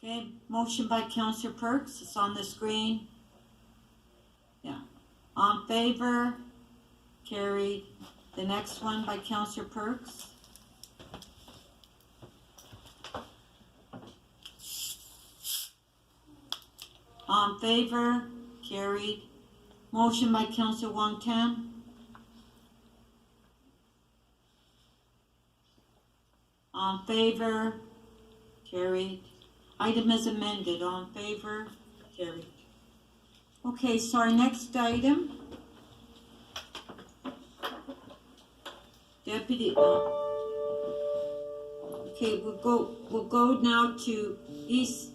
Okay, motion by Councillor Perks, it's on the screen. Yeah, on favor, carried. The next one by Councillor Perks. On favor, carried. Motion by Councillor Wong Tam. On favor, carried. Item is amended. On favor, carried. Okay, so our next item. Deputy. Okay, we'll go now to East.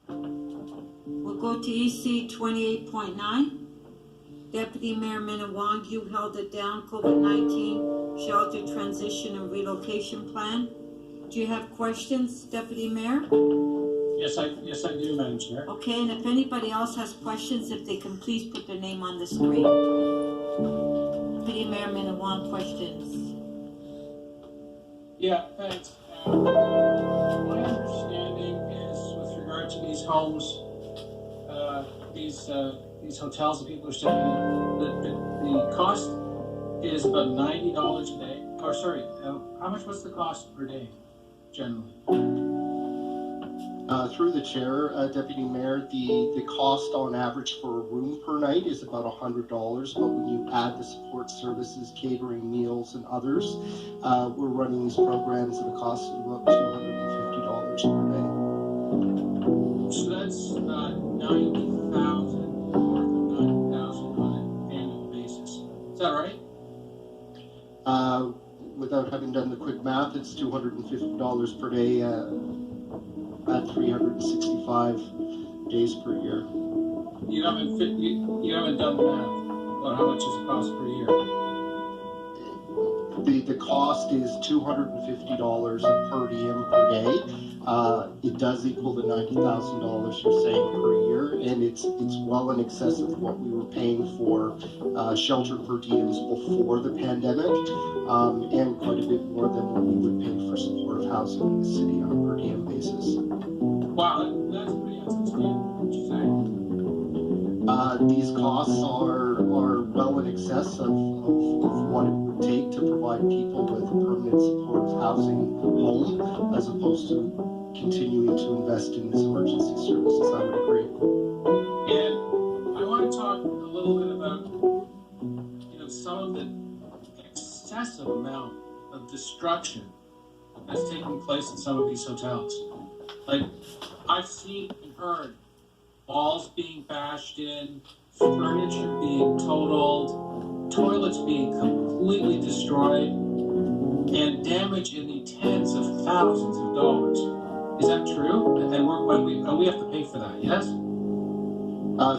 We'll go to EC 28.9. Deputy Mayor Minawong, you held it down. COVID-19 shelter transition and relocation plan. Do you have questions, Deputy Mayor? Yes, I do, Madam Chair. Okay, and if anybody else has questions, if they can please put their name on the screen. Deputy Mayor Minawong, questions. Yeah, thanks. My understanding is with regard to these homes, these hotels that people are staying in, the cost is about $90 a day. Or sorry, how much was the cost per day, generally? Through the chair, Deputy Mayor, the cost on average for a room per night is about $100, but when you add the support services, catering, meals, and others, we're running these programs at a cost of about $250 per day. So that's $90,000 or $90,000 on an annual basis. Is that right? Without having done the quick math, it's $250 per day at 365 days per year. You haven't done the math about how much it costs per year. The cost is $250 per diem per day. It does equal the $90,000 you're saying per year, and it's well in excess of what we were paying for shelter per diems before the pandemic, and quite a bit more than what we would pay for supportive housing in the city on a per diem basis. Wow, that's pretty interesting. What you saying? These costs are well in excess of what it would take to provide people with a permanent supportive housing home, as opposed to continuing to invest in these emergency services. I would agree. And I want to talk a little bit about, some of the excessive amount of destruction that's taking place in some of these hotels. Like, I've seen and heard walls being bashed in, furniture being totaled, toilets being completely destroyed, and damage in the tens of thousands of dollars. Is that true? And we have to pay for that, yes?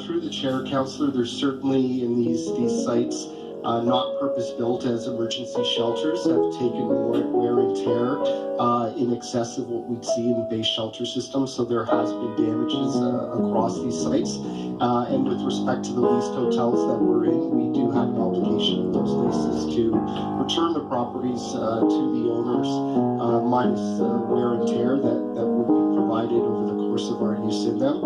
Through the chair, Councillor, there's certainly in these sites not purpose-built as emergency shelters have taken more wear and tear in excess of what we'd see in the base shelter system. So there has been damages across these sites. And with respect to the leased hotels that we're in, we do have an obligation in those leases to return the properties to the owners, minus wear and tear that would be provided over the course of our use in them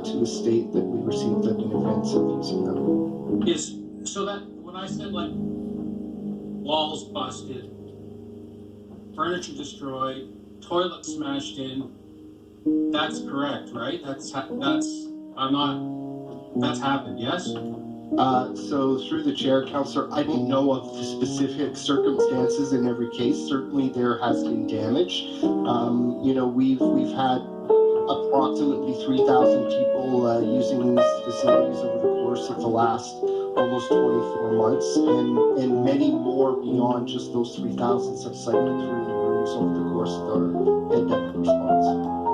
to a state that we received in advance of using them. Yes, so that when I said like walls busted, furniture destroyed, toilets smashed in, that's correct, right? That's happened, yes? So through the chair, Councillor, I don't know of the specific circumstances in every case. Certainly there has been damage. We've had approximately 3,000 people using these facilities over the course of the last almost 24 months, and many more beyond just those 3,000 have cycled through the rooms over the course of our pandemic response.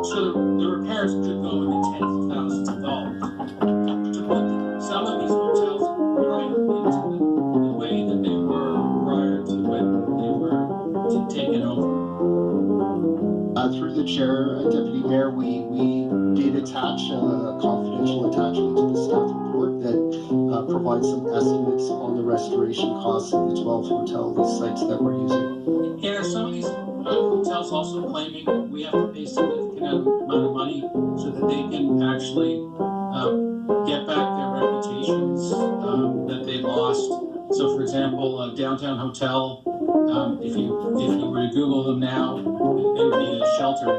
So the repairs could go in the tens of thousands of dollars to put some of these hotels right into the way that they were prior to when they were taken over. Through the chair, Deputy Mayor, we did attach a confidential attachment to the staff report that provides some estimates on the restoration costs of the 12 hotel lease sites that we're using. And are some of these hotels also claiming that we have to pay a significant amount of money so that they can actually get back their reputations that they lost. So, for example, a downtown hotel, if you were to Google them now, it would be a shelter,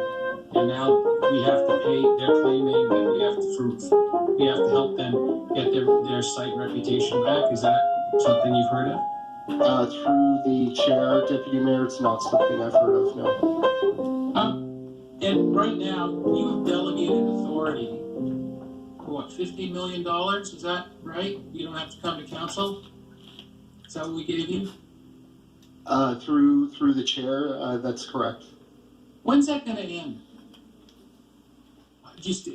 and now we have to pay. They're claiming that we have to help them get their site reputation back. Is that something you've heard of? Through the chair, Deputy Mayor, it's not something I've heard of, no. And right now, you have delegated authority for what, $50 million? Is that right? You don't have to come to council? Is that what we gave you? Through the chair, that's correct. When's that going to end?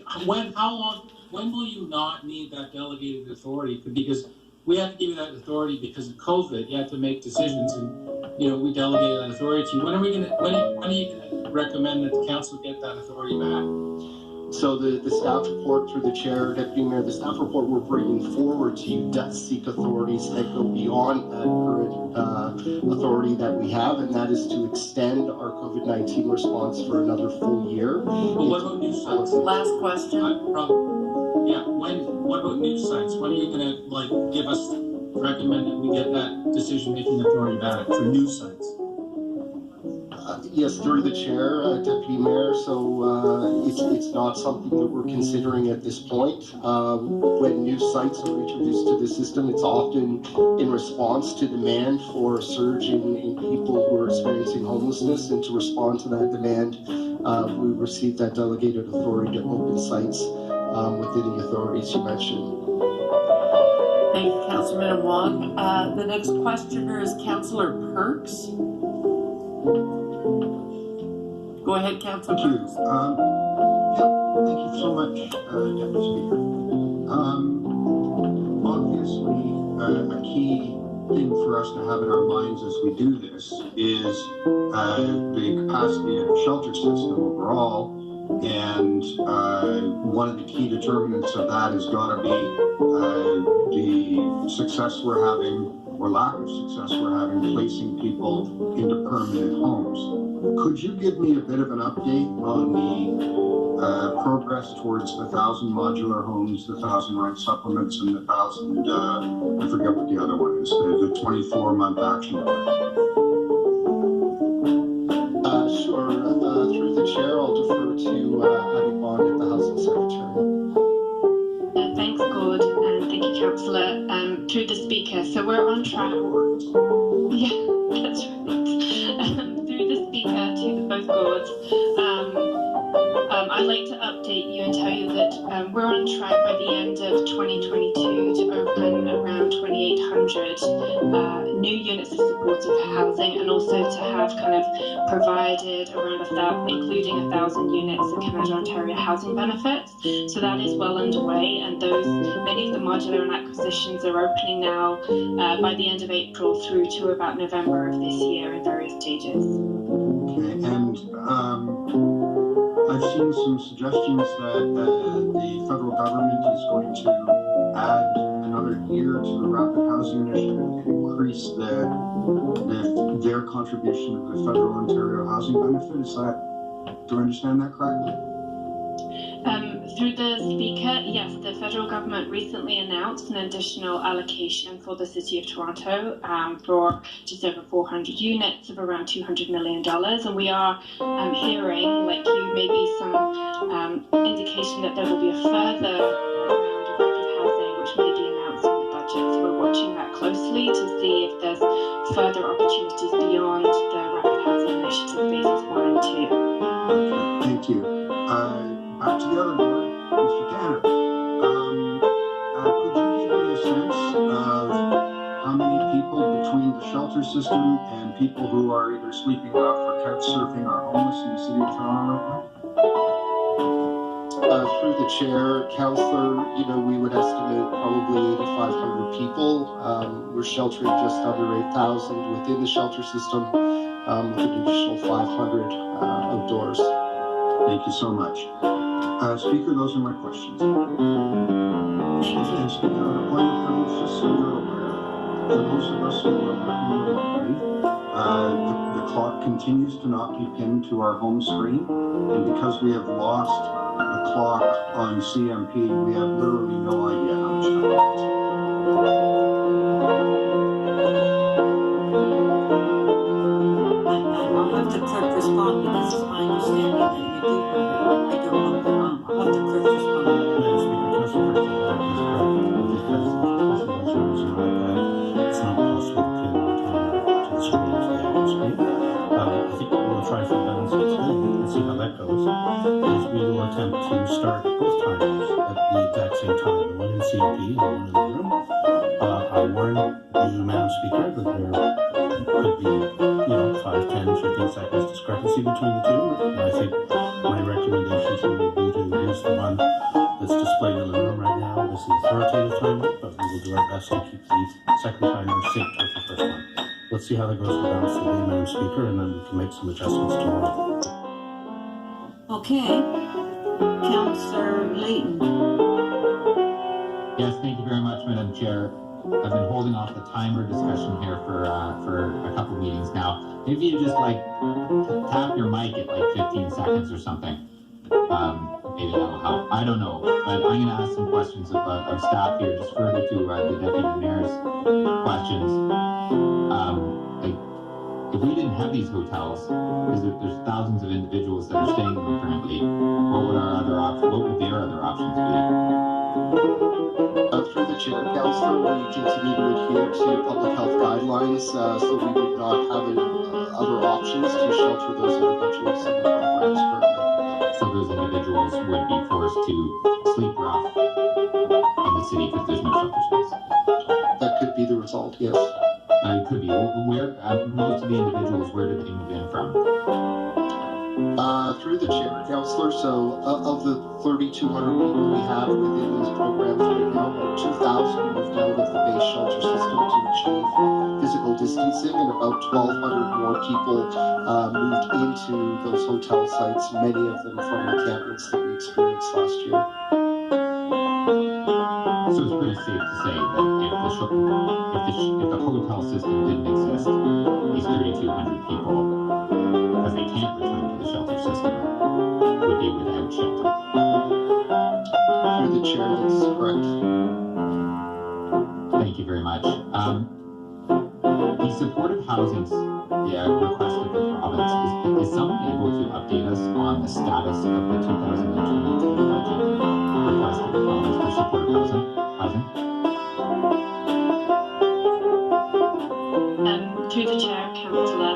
How long? When will you not need that delegated authority? Because we have to give you that authority because of COVID. You have to make decisions, and we delegated that authority to you. When are you going to recommend that the council get that authority back? So the staff report through the chair, Deputy Mayor, the staff report we're bringing forward to you does seek authorities that go beyond that current authority that we have, and that is to extend our COVID-19 response for another full year. Well, what about new sites? Last question. What about new sites? When are you going to recommend that we get that decision-making authority back for new sites? Yes, through the chair, Deputy Mayor. So it's not something that we're considering at this point. When new sites are introduced to the system, it's often in response to demand for a surge in people who are experiencing homelessness, and to respond to that demand, we received that delegated authority to open sites within the authorities you mentioned. Thank you, Councilman Wong. The next questioner is Councillor Perks. Go ahead, Councillor Perks. Thank you so much, Deputy Speaker. Obviously, a key thing for us to have in our minds as we do this is the capacity of the shelter system overall. And one of the key determinants of that has got to be the success we're having, or lack of success we're having, placing people into permanent homes. Could you give me a bit of an update on the progress towards the 1,000 modular homes, the 1,000 rent supplements, and the 1,000, I forget what the other one is, the 24-month action plan? Sure. Through the chair, I'll defer to Abby Bond at the Housing Secretary. Thanks, Gord, and thank you, Councillor. Through the Speaker, so we're on track. Yeah, that's right. Through the Speaker to both Gords, I'd like to update you and tell you that we're on track by the end of 2022 to open around 2,800 new units of supportive housing, and also to have kind of provided around 1,000, including 1,000 units of Canada Ontario housing benefits. So that is well underway, and many of the modular and acquisitions are opening now by the end of April through to about November of this year in various stages. Okay, and I've seen some suggestions that the federal government is going to add another year to the Rapid Housing Initiative to increase their contribution to the federal Ontario housing benefit. Do I understand that correctly? Through the Speaker, yes, the federal government recently announced an additional allocation for the City of Toronto for just over 400 units of around $200 million. And we are hearing, like you, maybe some indication that there will be a further round of rapid housing which may be announced in the budget. So we're watching that closely to see if there's further opportunities beyond the Rapid Housing Initiative phases 1 and 2. Okay, thank you. Back to the other board, Mr. Tanner. Could you give me a sense of how many people between the shelter system and people who are either sleeping rough or couch surfing are homeless in the City of Toronto right now? Through the chair, Councillor, we would estimate probably 8,500 people. We're sheltering just under 8,000 within the shelter system, with an additional 500 outdoors. Thank you so much. Speaker, those are my questions. Thank you. And Speaker, on a point of privilege, just so you're aware, for those of us who are working remotely, the clock continues to not be pinned to our home screen, and because we have lost the clock on CMP, we have literally no idea how much time it is. I'll have the clerk respond because it's my understanding that you do have it. I don't know. I'll have the clerk respond. Madam Speaker, Councillor First is correct. Because it's not possible to pin the timer to the screen, to the actual screen. I think what we'll try for the balance of today and see how that goes is we will attempt to start both timers at the exact same time, the one in CMP and the one in the room. I warn you, Madam Speaker, that there could be, 5, 10, 15 seconds discrepancy between the two. And I think my recommendation to you would be to use the one that's displayed in the room right now as the authoritative timer, but we will do our best to keep the second timer synced with the first one. Let's see how that goes for the balance of the day, Madam Speaker, and then we can make some adjustments tomorrow. Okay. Councillor Layton. Yes, thank you very much, Madam Chair. I've been holding off the timer discussion here for a couple meetings now. Maybe you just tap your mic at 15 seconds or something. Maybe that'll help. I don't know, but I'm going to ask some questions of staff here, just further to the Deputy Mayor's questions. If we didn't have these hotels, because there's thousands of individuals that are staying in them currently, what would their other options be? Through the chair, Councillor, we continue to adhere to public health guidelines, so we would not have other options to shelter those individuals in the programs currently. So those individuals would be forced to sleep rough in the city because there's no shelter space. That could be the result, yes. It could be. Where most of the individuals, where did they move in from? Through the chair, Councillor, so of the 3,200 people we have within these programs right now, about 2,000 moved out of the base shelter system to achieve physical distancing, and about 1,200 more people moved into those hotel sites, many of them from encampments that we experienced last year. So it's pretty safe to say that if the hotel system didn't exist, these 3,200 people, because they can't return to the shelter system, would be without shelter. Through the chair, that's correct. Thank you very much. The supportive housing request of the province, is someone able to update us on the status of the 2022 budget request of the province for supportive housing? Through the chair, Councillor.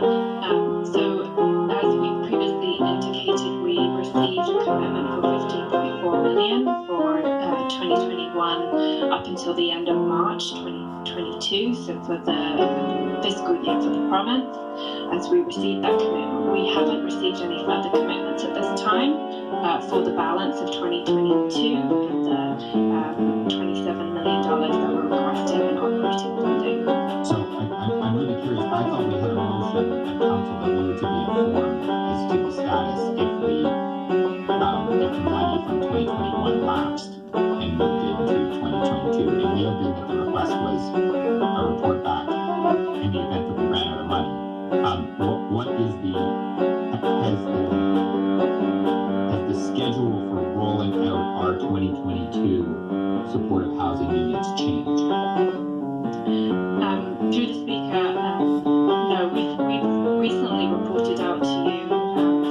So as we previously indicated, we received a commitment for 15.4 million for 2021 up until the end of March 2022, so for the fiscal year for the province. As we received that commitment, we haven't received any further commitments at this time for the balance of 2022 and the $27 million that we're requesting in operating funding. So I'm really curious. I thought we had a motion at council that we were to be informed as to the status if the money from 2021 lapsed and moved into 2022. It may have been that the request was a report back in the event that we ran out of money. What is has the schedule for rolling out our 2022 supportive housing units changed? Through the Speaker, no, we've recently reported out to you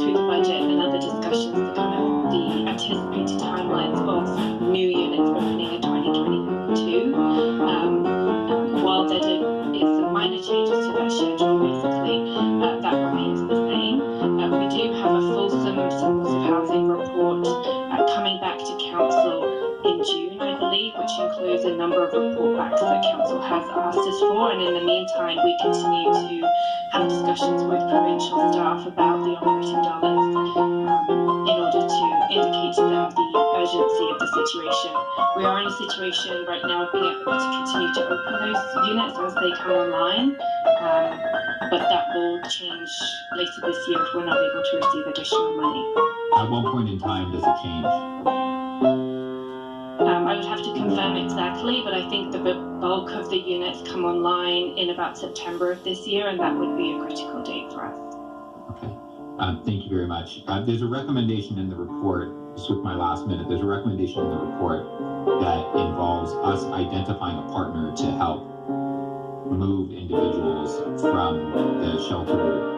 through the budget and other discussions the anticipated timelines of new units opening in 2022. While there is some minor changes to that schedule, basically that remains the same. We do have a fulsome supportive housing report coming back to Council in June, I believe, which includes a number of report backs that Council has asked us for, and in the meantime we continue to have discussions with provincial staff about the operating dollars in order to indicate to them the urgency of the situation. We are in a situation right now of being able to continue to open those units as they come online, but that will change later this year if we're not able to receive additional money. At what point in time does it change? I would have to confirm exactly, but I think the bulk of the units come online in about September of this year, and that would be a critical date for us. Okay, thank you very much. There's a recommendation in the report, just with my last minute, there's a recommendation in the report that involves us identifying a partner to help move individuals from the shelter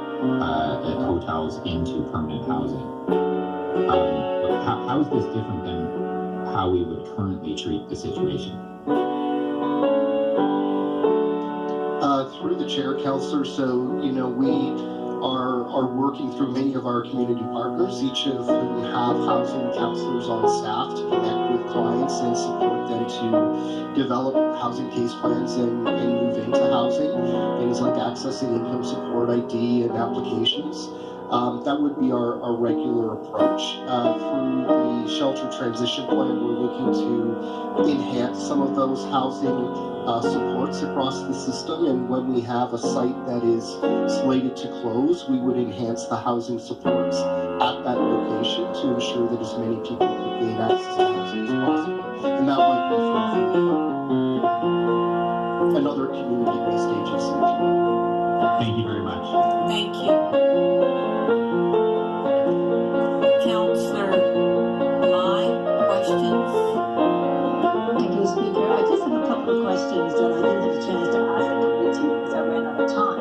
hotels into permanent housing. How is this different than how we would currently treat the situation? Through the chair, Councillor, so, you know, we are working through many of our community partners, each of whom have housing councillors on staff to connect with clients and support them to develop housing case plans and move into housing. Things like accessing income support ID and applications. That would be our regular approach. Through the shelter transition plan, we're looking to enhance some of those housing supports across the system, and when we have a site that is slated to close, we would enhance the housing supports at that location to ensure that as many people could gain access to housing as possible. And that might be from another community-based agency, if you will. Thank you very much. Thank you. Councillor Lai, questions? Thank you, Speaker. I just have a couple of questions that I didn't have a chance to ask the committee because I ran out of time.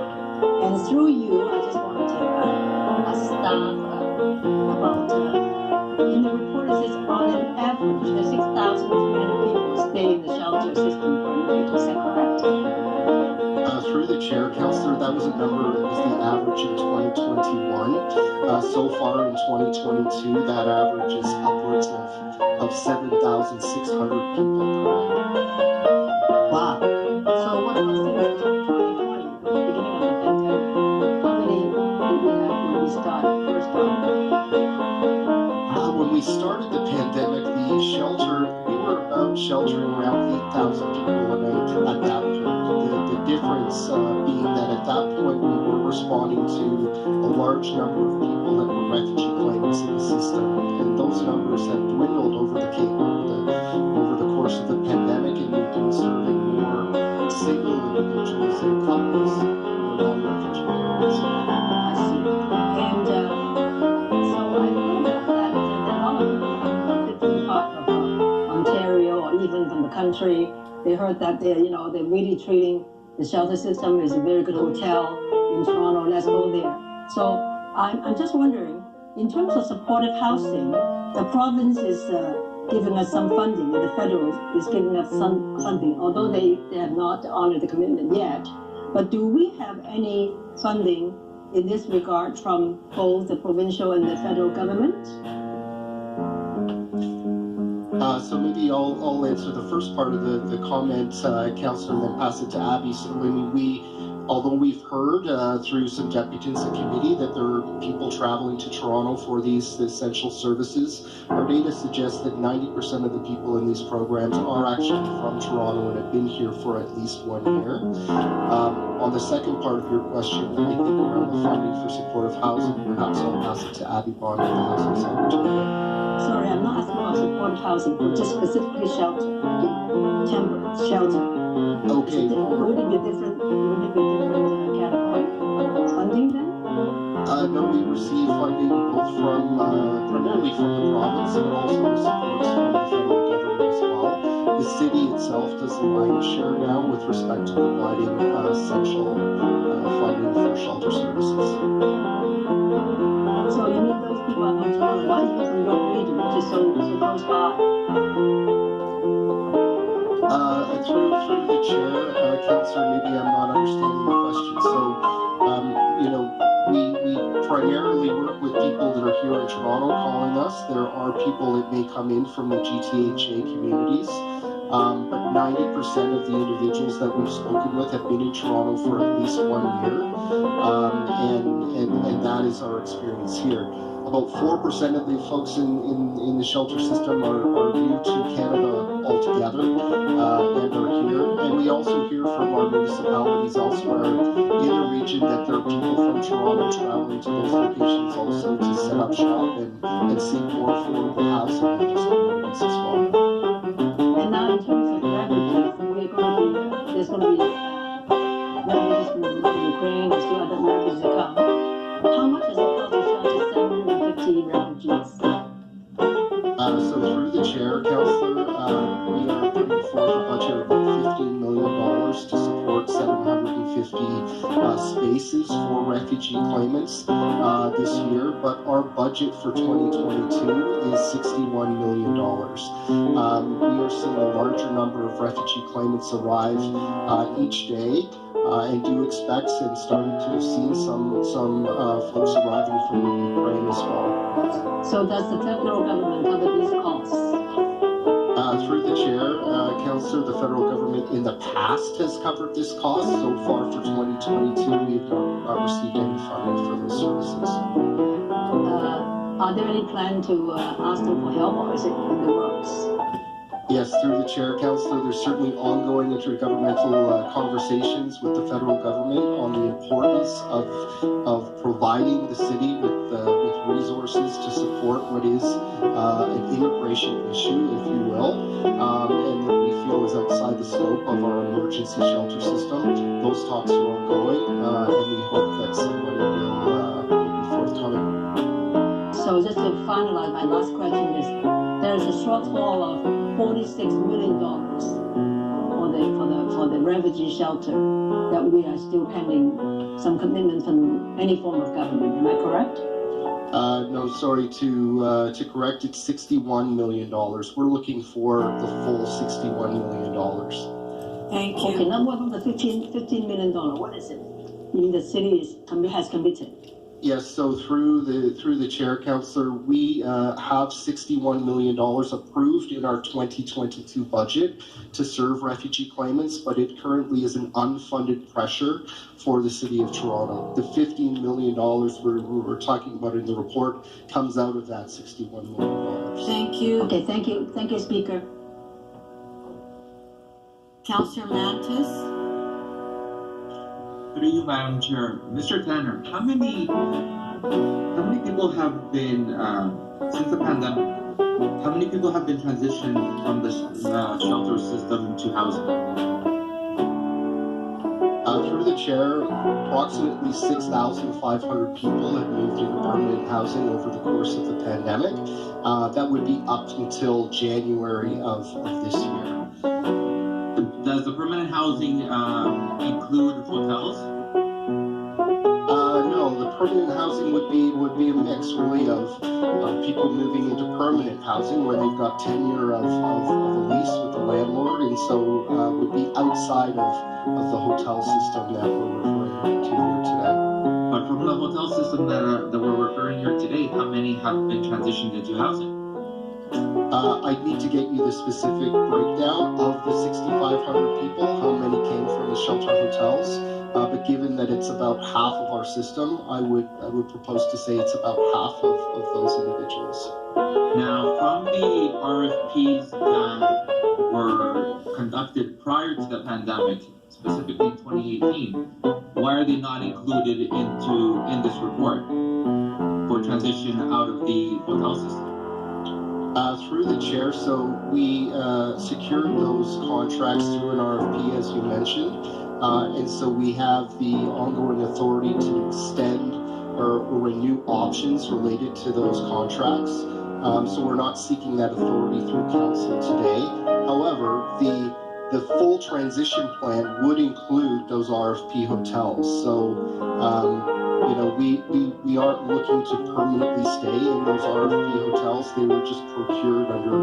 And through you, I just wanted to ask staff about, in the report it says on an average, 6,300 people stay in the shelter system per night. Is that correct? Through the chair, Councillor, that was a number that was the average in 2021. So far in 2022, that average is upwards of 7,600 people per night. Wow. So what was since 2020, the beginning of the pandemic? How many did we have when we started, first started? When we started the pandemic, we were about sheltering around 8,000 people a night at that point. The difference being that at that point we were responding to a large number of people that were refugee claimants in the system, and those numbers have dwindled over the course of the pandemic, and we've been serving more single individuals and couples who are non-refugee claimants. I see. And so I heard that a lot of different parts of Ontario or even from the country, they heard that they're really treating the shelter system is a very good hotel in Toronto. Let's go there. So I'm just wondering, in terms of supportive housing, the province is giving us some funding, and the federal is giving us some funding, although they have not honored the commitment yet. But do we have any funding in this regard from both the provincial and the federal government? So maybe I'll answer the first part of the comment, Councillor, and then pass it to Abby. So I mean, although we've heard through some deputies in committee that there are people traveling to Toronto for these essential services, our data suggests that 90% of the people in these programs are actually from Toronto and have been here for at least 1 year. On the second part of your question, I think around the funding for supportive housing, perhaps I'll pass it to Abby Bond, the Housing Secretary. Sorry, I'm not asking about supportive housing, but just specifically shelter, temporary shelter. Okay. Would it be different category funding then? No, we receive funding both from, primarily from the province, but also supports from the federal government as well. The city itself does the lion's share now with respect to providing essential funding for shelter services. So you need those people out of Toronto, why even from your region, which is so close by? Through the chair, Councillor, maybe I'm not understanding the question. So, we primarily work with people that are here in Toronto calling us. There are people that may come in from the GTHA communities, but 90% of the individuals that we've spoken with have been in Toronto for at least 1 year, and that is our experience here. About 4% of the folks in the shelter system are new to Canada altogether and are here. And we also hear from our municipalities elsewhere in the region that there are people from Toronto traveling to those locations also to set up shop and seek more affordable housing in those communities as well. there's going to be refugees from Ukraine or still other refugees to come. How much does it cost to shelter 750 refugees? So through the chair, Councillor, we are putting forth a budget of about $15 million to support 750 spaces for refugee claimants this year, but our budget for 2022 is $61 million. We are seeing a larger number of refugee claimants arrive each day. And do expect and started to have seen some folks arriving from Ukraine as well. So does the federal government cover these costs? Through the chair, Councillor, the federal government in the past has covered this cost. So far for 2022, we have not received any funding for those services. Are there any plan to ask them for help, or is it in the works? Yes, through the chair, Councillor, there's certainly ongoing intergovernmental conversations with the federal government on the importance of providing the city with resources to support what is an immigration issue, if you will, and that we feel is outside the scope of our emergency shelter system. Those talks are ongoing, and we hope that somebody will be forthcoming. So just to finalize, my last question is, there is a shortfall of $46 million for the refugee shelter that we are still pending some commitment from any form of government. Am I correct? No, sorry, to correct, it's $61 million. We're looking for the full $61 million. Thank you. Okay, now what about the $15 million? What is it? You mean the city has committed? Yes, so through the chair, Councillor, we have $61 million approved in our 2022 budget to serve refugee claimants, but it currently is an unfunded pressure for the City of Toronto. The $15 million we're talking about in the report comes out of that $61 million. Thank you. Okay, thank you, Speaker. Councillor Mantis. Through you, Madam Chair. Mr. Tanner, how many people have been, since the pandemic, how many people have been transitioned from the shelter system to housing? Through the chair, approximately 6,500 people have moved into permanent housing over the course of the pandemic. That would be up until January of this year. Does the permanent housing include hotels? No, the permanent housing would be a mix really of people moving into permanent housing where they've got tenure of a lease with the landlord, and so would be outside of the hotel system that we're referring to here today. But from the hotel system that we're referring here today, how many have been transitioned into housing? I'd need to get you the specific breakdown of the 6,500 people, how many came from the shelter hotels. But given that it's about half of our system, I would propose to say it's about half of those individuals. Now, from the RFPs that were conducted prior to the pandemic, specifically in 2018, why are they not included in this report for transition out of the hotel system? Through the chair, so we secured those contracts through an RFP, as you mentioned, and so we have the ongoing authority to extend or renew options related to those contracts. So we're not seeking that authority through council today. However, the full transition plan would include those RFP hotels. So we aren't looking to permanently stay in those RFP hotels. They were just procured under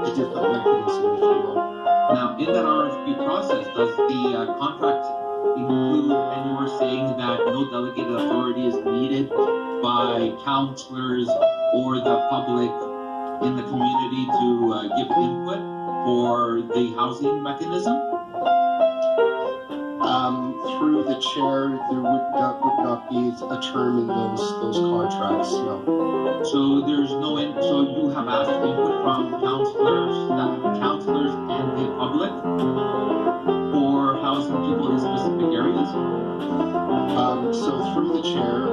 a different mechanism, if you will. Now, in that RFP process, does the contract include, and you were saying that no delegated authority is needed by councillors or the public in the community to give input for the housing mechanism? Through the chair, there would not be a term in those contracts, no. So there's no, so you have asked input from councillors and the public? for housing people in specific areas? So through the chair,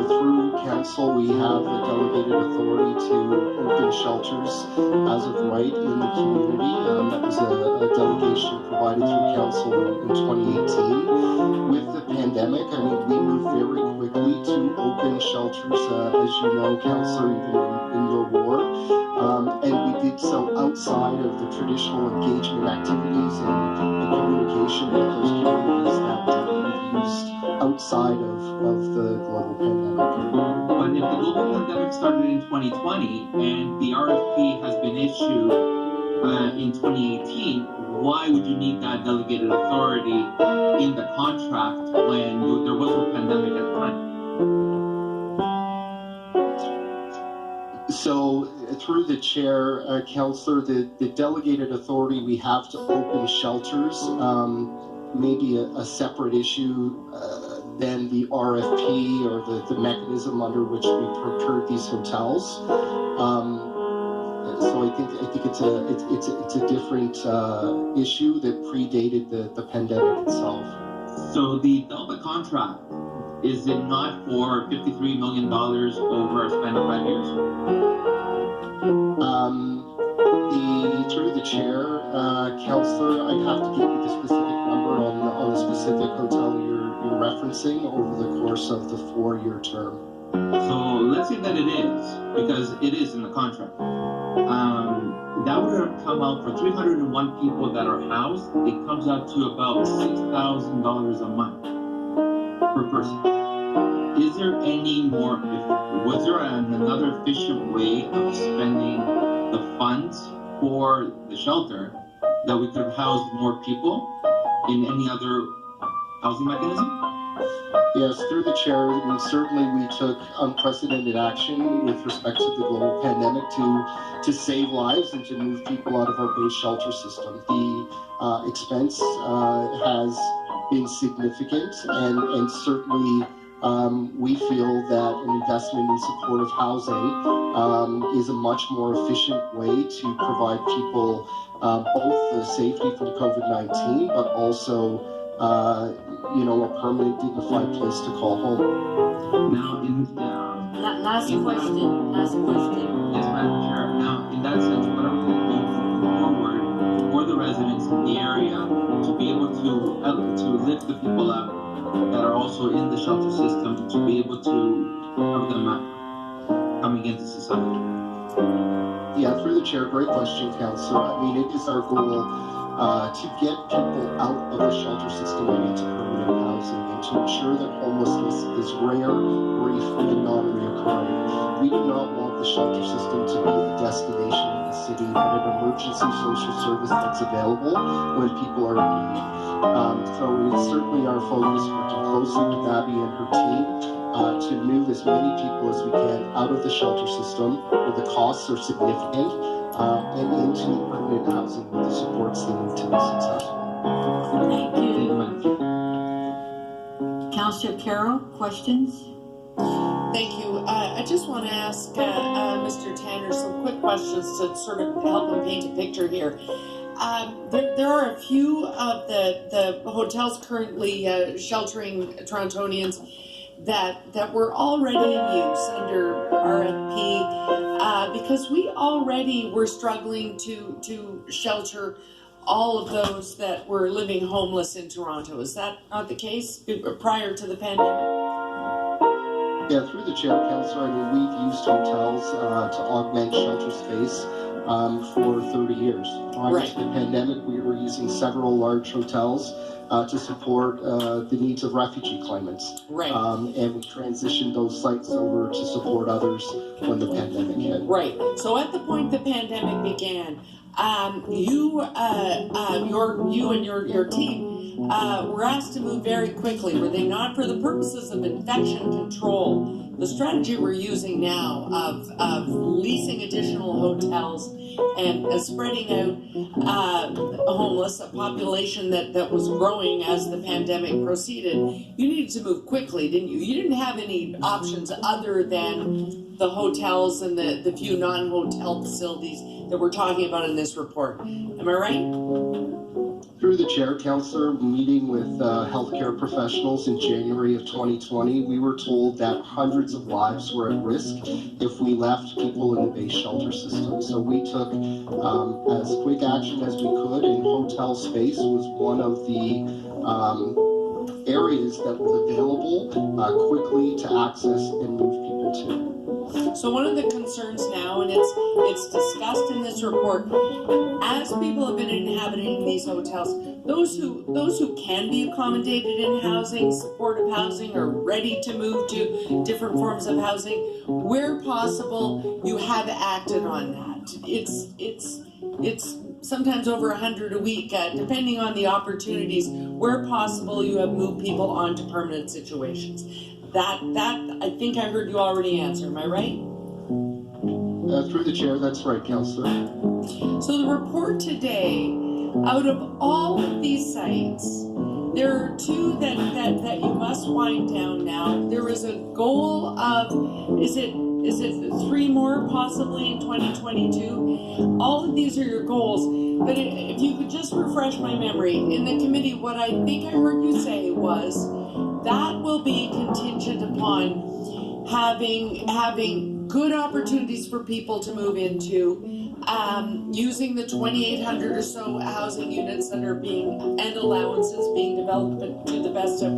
through council, we have the delegated authority to open shelters as of right in the community. That was a delegation provided through council in 2018. With the pandemic, we moved very quickly to open shelters, as you know, councillor, even in your ward. And we did so outside of the traditional engagement activities and communication with those communities that we've used outside of the global pandemic. But if the global pandemic started in 2020 and the RFP has been issued in 2018, why would you need that delegated authority in the contract when there was no pandemic at the time? So through the chair, councillor, the delegated authority we have to open shelters may be a separate issue than the RFP or the mechanism under which we procured these hotels. So I think it's a different issue that predated the pandemic itself. So the Delta contract, is it not for $53 million over a span of 5 years? Through the chair, councillor, I'd have to give you the specific number on the specific hotel you're referencing over the course of the 4-year term. So let's say that it is, because it is in the contract. That would have come out for 301 people that are housed. It comes out to about $6,000 a month per person. Is there any more? Was there another efficient way of spending the funds for the shelter that we could have housed more people in any other housing mechanism? Yes, through the chair, certainly we took unprecedented action with respect to the global pandemic to save lives and to move people out of our base shelter system. The expense has been significant, and certainly we feel that an investment in supportive housing is a much more efficient way to provide people both the safety from COVID-19, but also a permanent, dignified place to call home. Now, last question. Yes, Madam Chair. Now, in that sense, what are we going to do forward for the residents in the area to be able to lift the people up that are also in the shelter system, to be able to cover them up coming into society? Yeah, through the chair, great question, councillor. It is our goal to get people out of the shelter system and into permanent housing, and to ensure that homelessness is rare, brief, and non-reoccurring. We do not want the shelter system to be a destination in the city, but an emergency social service that's available when people are in need. So it's certainly our focus, working closely with Abby and her team, to move as many people as we can out of the shelter system where the costs are significant, and into permanent housing with the supports they need to be successful. Thank you. Councillor Carroll, questions? Thank you. I just want to ask Mr. Tanner some quick questions to sort of help him paint a picture here. There are a few of the hotels currently sheltering Torontonians that were already in use under RFP because we already were struggling to shelter all of those that were living homeless in Toronto. Is that not the case prior to the pandemic? Yeah, through the chair, councillor, we've used hotels to augment shelter space for 30 years. Prior to the pandemic, we were using several large hotels to support the needs of refugee claimants. Right. And we transitioned those sites over to support others when the pandemic hit. Right. So at the point the pandemic began, you and your team were asked to move very quickly, were they not? For the purposes of infection control, the strategy we're using now of leasing additional hotels and spreading out homeless, a population that was growing as the pandemic proceeded, you needed to move quickly, didn't you? You didn't have any options other than the hotels and the few non-hotel facilities that we're talking about in this report. Am I right? Through Through the chair, Councillor, meeting with healthcare professionals in January of 2020, we were told that hundreds of lives were at risk if we left people in the base shelter system. So we took as quick action as we could, and hotel space was one of the areas that was available quickly to access and move people to. So one of the concerns now, and it's discussed in this report, as people have been inhabiting these hotels, those who can be accommodated in housing, supportive housing, or ready to move to different forms of housing, where possible, you have acted on that. It's sometimes over 100 a week, depending on the opportunities. Where possible, you have moved people onto permanent situations. That I think I heard you already answer. Am I right? Through the chair, that's right, Councillor. So the report today, out of all of these sites, there are two that you must wind down now. There is a goal of, is it 3 more possibly in 2022? All of these are your goals, but if you could just refresh my memory, in the committee, what I think I heard you say was that will be contingent upon having good opportunities for people to move into, using the 2,800 or so housing units that are and allowances being developed to the best of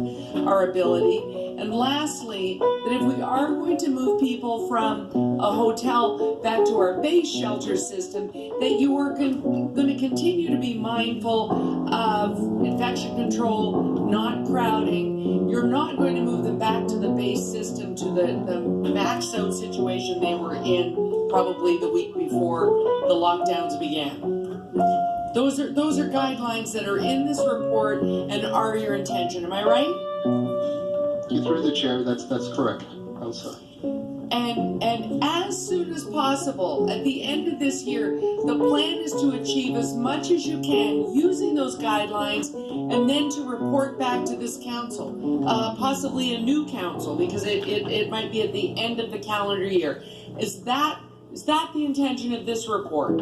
our ability. And lastly, that if we are going to move people from a hotel back to our base shelter system, that you are going to continue to be mindful of infection control, not crowding. You're not going to move them back to the base system, to the max out situation they were in probably the week before the lockdowns began. Those are guidelines that are in this report and are your intention. Am I right? Through the chair, that's correct, Councillor. And as soon as possible, at the end of this year, the plan is to achieve as much as you can using those guidelines, and then to report back to this council, possibly a new council, because it might be at the end of the calendar year. Is that the intention of this report?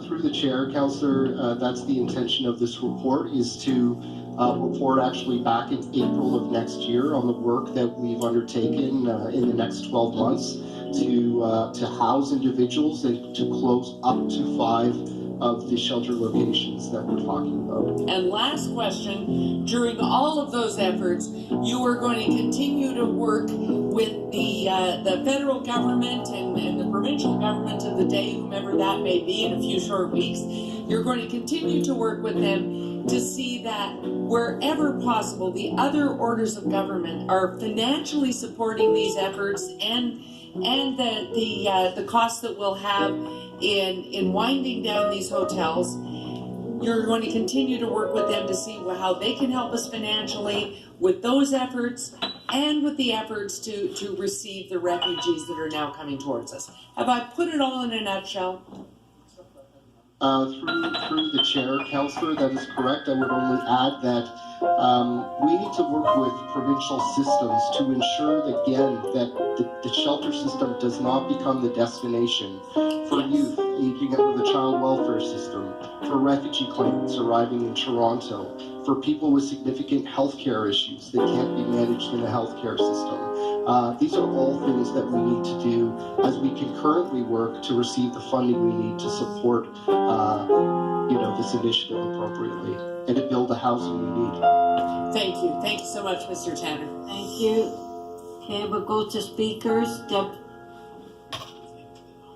Through the chair, Councillor, that's the intention of this report, is to report actually back in April of next year on the work that we've undertaken in the next 12 months to house individuals and to close up to 5 of the shelter locations that we're talking about. And last question, during all of those efforts, you are going to continue to work with the federal government and the provincial government of the day, whomever that may be, in a few short weeks. You're going to continue to work with them to see that wherever possible, the other orders of government are financially supporting these efforts and the costs that we'll have in winding down these hotels. You're going to continue to work with them to see how they can help us financially with those efforts and with the efforts to receive the refugees that are now coming towards us. Have I put it all in a nutshell? Through the chair, Councillor, that is correct. I would only add that we need to work with provincial systems to ensure, again, that the shelter system does not become the destination for youth aging out of the child welfare system, for refugee claimants arriving in Toronto, for people with significant healthcare issues that can't be managed in the healthcare system. These are all things that we need to do as we concurrently work to receive the funding we need to support this initiative appropriately and to build the housing we need. Thank you. Thank you so much, Mr. Tanner. Thank you. Okay, we'll go to speakers.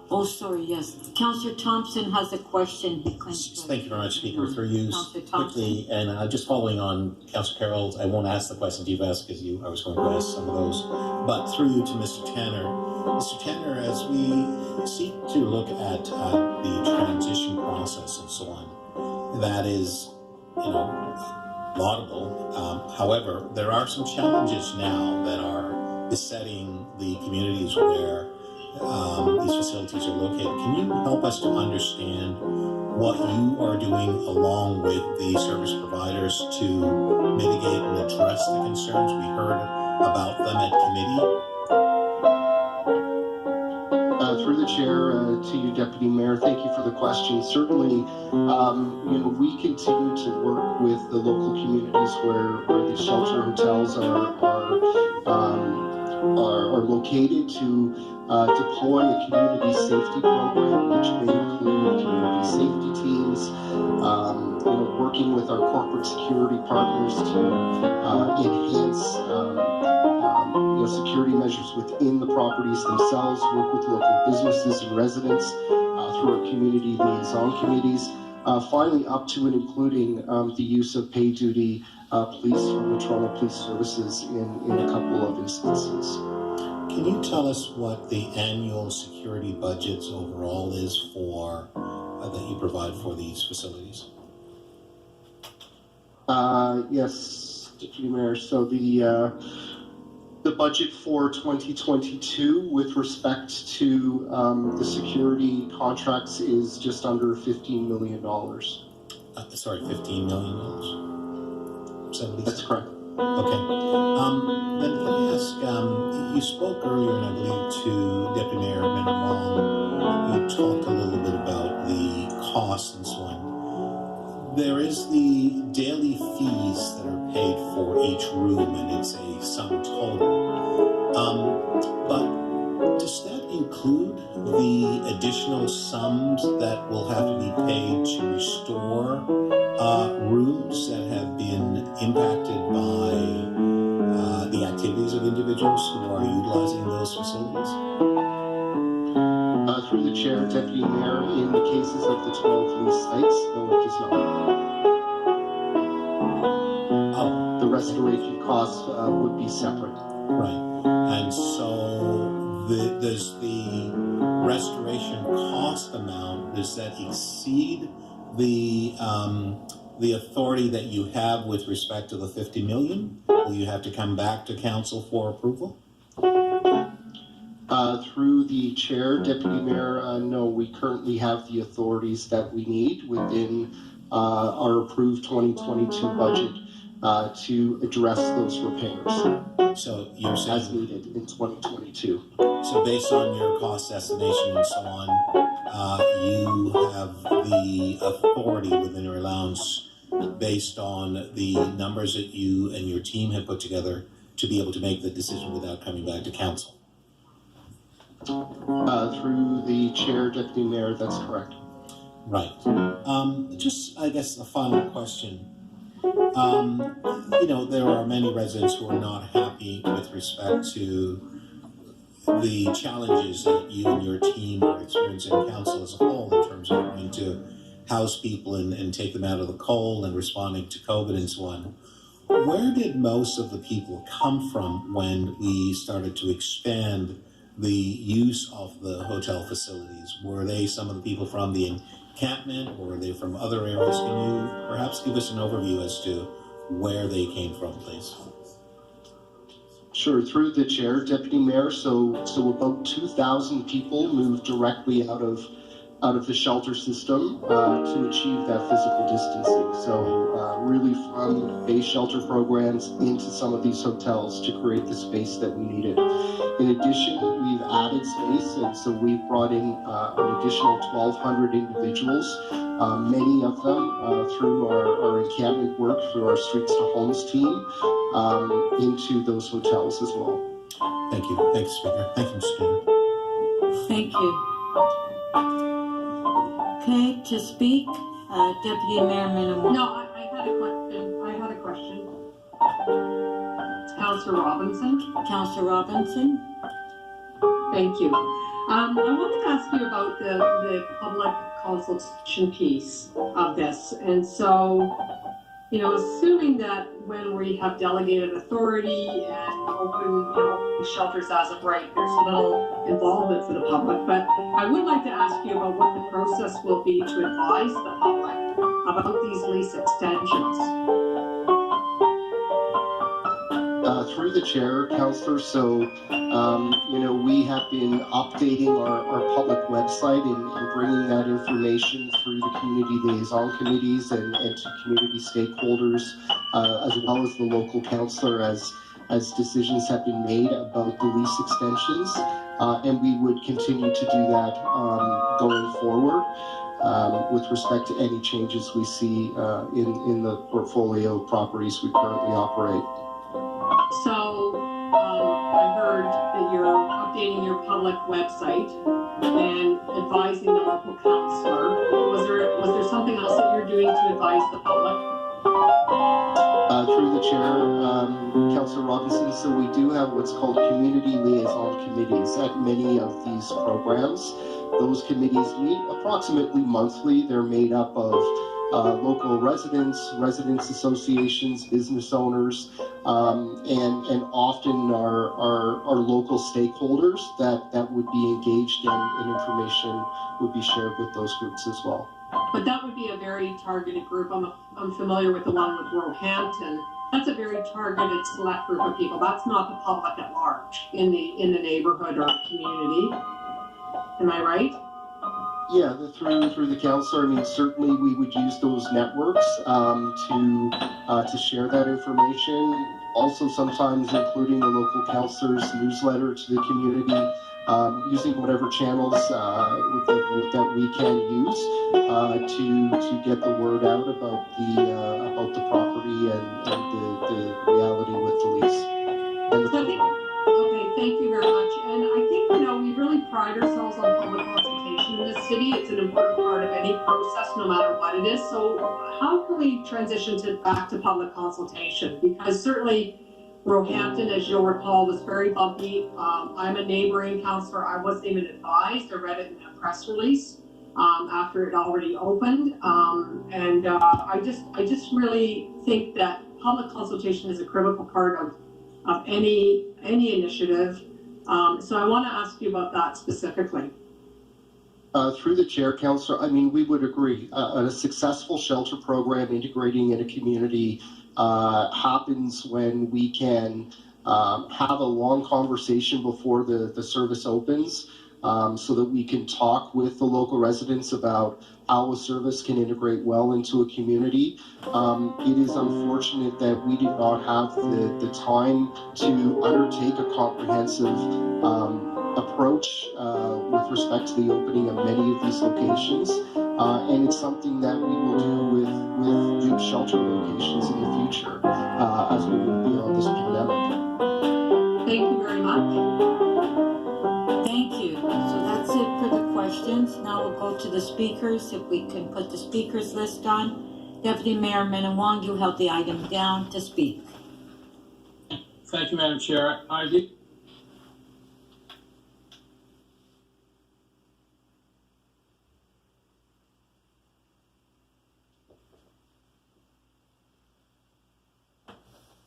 Oh, sorry, yes. Councillor Thompson has a question. He claims. Thank you very much, Speaker. Through you quickly, and just following on Councillor Carroll, I won't ask the questions you've asked because I was going to ask some of those, but through you to Mr. Tanner. Mr. Tanner, as we seek to look at the transition process and so on, that is, laudable. However, there are some challenges now that are besetting the communities where these facilities are located. Can you help us to understand what you are doing along with the service providers to mitigate and address the concerns? We heard about them at committee. Through the chair to you, Deputy Mayor, thank you for the question. Certainly, we continue to work with the local communities where the shelter hotels are located to deploy a community safety program, which may include community safety teams, working with our corporate security partners to enhance security measures within the properties themselves, work with local businesses and residents through our community liaison committees, finally up to and including the use of paid duty police from the Toronto Police Services in a couple of instances. Can you tell us what the annual security budgets overall is for that you provide for these facilities? Yes, Deputy Mayor. So the budget for 2022 with respect to the security contracts is just under $15 million. Sorry, $15 million? That's correct. Okay. Then can I ask, you spoke earlier, and I believe to Deputy Mayor Minnan-Wong, you talked a little bit about the costs and so on. There is the daily fees that are paid for each room, and it's a sum total. But does that include the additional sums that will have to be paid to restore rooms that have been impacted by the activities of individuals who are utilizing those facilities? Through the chair, Deputy Mayor, in the cases of the 12 lease sites, no, it does not. The restoration costs would be separate. Right. And so does the restoration cost amount, does that exceed the authority that you have with respect to the $50 million? Will you have to come back to council for approval? Through the chair, Deputy Mayor, no, we currently have the authorities that we need within our approved 2022 budget to address those repairs. So you're saying, as needed in 2022. So based on your cost estimation and so on, you have the authority within your allowance based on the numbers that you and your team have put together to be able to make the decision without coming back to council. Through the chair, Deputy Mayor, that's correct. Right. Just, I guess, a final question. There are many residents who are not happy with respect to the challenges that you and your team are experiencing in council as a whole in terms of trying to house people and take them out of the cold and responding to COVID and so on. Where did most of the people come from when we started to expand the use of the hotel facilities? Were they some of the people from the encampment, or were they from other areas? Can you perhaps give us an overview as to where they came from, please? Sure, through the chair, Deputy Mayor. So about 2,000 people moved directly out of the shelter system to achieve that physical distancing. So really from base shelter programs into some of these hotels to create the space that we needed. In addition, we've added space, and so we've brought in an additional 1,200 individuals, many of them through our encampment work, through our Streets to Homes team, into those hotels as well. Thank you. Thanks, Speaker. Thank you, Mr. Speaker. Thank you. Okay, to speak, Deputy Mayor Minnan-Wong. No, I had a question. Councillor Robinson. Councillor Robinson. Thank you. I wanted to ask you about the public consultation piece of this. And so, assuming that when we have delegated authority and open, shelters as of right, there's little involvement for the public. But I would like to ask you about what the process will be to advise the public about these lease extensions. Through the chair, Councillor, so, we have been updating our public website and bringing that information through the community liaison committees and to community stakeholders, as well as the local councillor as decisions have been made about the lease extensions. and we would continue to do that going forward with respect to any changes we see in the portfolio of properties we currently operate. So I heard that you're updating your public website and advising the local councillor. Was there something else that you're doing to advise the public? Through the chair, Councillor Robinson, so we do have what's called community liaison committees at many of these programs. Those committees meet approximately monthly. They're made up of local residents associations, business owners, and often our local stakeholders that would be engaged and information would be shared with those groups as well. But that would be a very targeted group. I'm familiar with the one with Roehampton. That's a very targeted select group of people. That's not the public at large in the neighborhood or community. Am I right? Yeah, through the council. I mean, certainly we would use those networks to share that information. Also, sometimes including the local councilor's newsletter to the community, using whatever channels that we can use to get the word out about the property and the reality with the lease. Okay, thank you very much. And I think, we really pride ourselves on public consultation in this city. It's an important part of any process, no matter what it is. So how can we transition back to public consultation? Because certainly Roehampton, as you'll recall, was very bumpy. I'm a neighboring councillor. I wasn't even advised. I read it in a press release after it already opened. I just really think that public consultation is a critical part of any initiative. So I want to ask you about that specifically. Through the chair, councillor, I mean, we would agree. A successful shelter program integrating in a community happens when we can have a long conversation before the service opens, so that we can talk with the local residents about how a service can integrate well into a community. It is unfortunate that we did not have the time to undertake a comprehensive approach with respect to the opening of many of these locations, and it's something that we will do with new shelter locations in the future as we move beyond this pandemic. Thank you very much. Thank you. So that's it for the questions. Now we'll go to the speakers. If we can put the speakers list on. Deputy Mayor Minnan-Wong, you held the item down to speak. Thank you, Madam Chair. I did